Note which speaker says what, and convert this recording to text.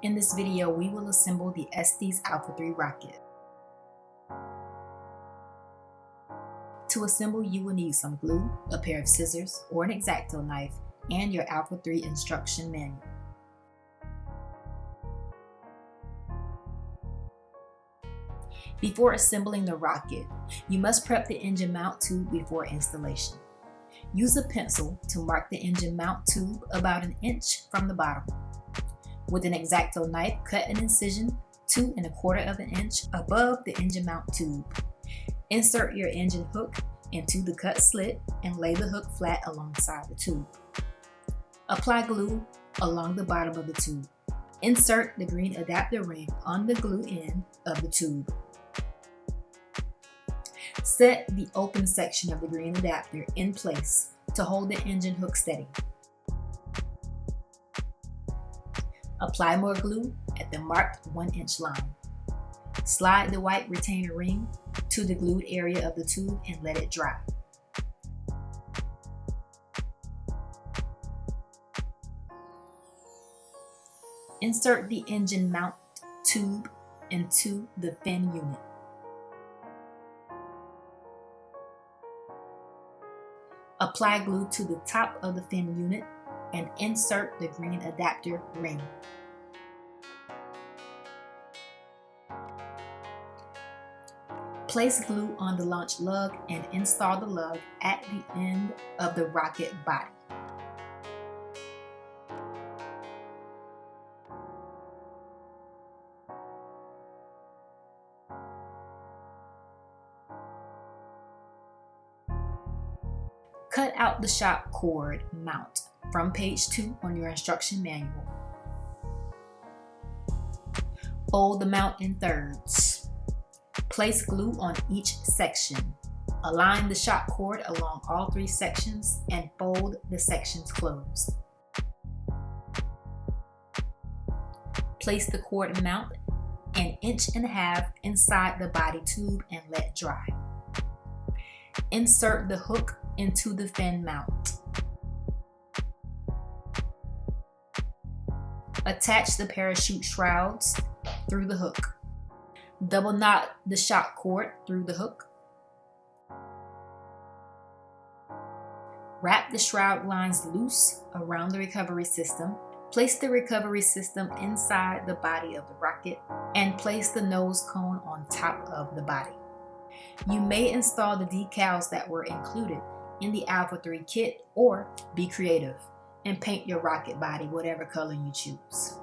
Speaker 1: In this video, we will assemble the Estes Alpha 3 rocket. To assemble, you will need some glue, a pair of scissors or an X-Acto knife, and your Alpha 3 instruction manual. Before assembling the rocket, you must prep the engine mount tube before installation. Use a pencil to mark the engine mount tube about an inch from the bottom. With an X-Acto knife, cut an incision 2 1/4 of an inch above the engine mount tube. Insert your engine hook into the cut slit and lay the hook flat alongside the tube. Apply glue along the bottom of the tube. Insert the green adapter ring on the glue end of the tube. Set the open section of the green adapter in place to hold the engine hook steady. Apply more glue at the marked 1-inch line. Slide the white retainer ring to the glued area of the tube and let it dry. Insert the engine mount tube into the fin unit. Apply glue to the top of the fin unit and insert the green adapter ring. Place glue on the launch lug and install the lug at the end of the rocket body. Cut out the shock cord mount from page 2 on your instruction manual. Fold the mount in thirds. Place glue on each section. Align the shock cord along all 3 sections and fold the sections closed. Place the cord mount 1.5 inches inside the body tube and let dry. Insert the hook into the fin mount. Attach the parachute shrouds through the hook. Double knot the shock cord through the hook. Wrap the shroud lines loose around the recovery system. Place the recovery system inside the body of the rocket and place the nose cone on top of the body. You may install the decals that were included in the Alpha 3 kit or be creative and paint your rocket body whatever color you choose.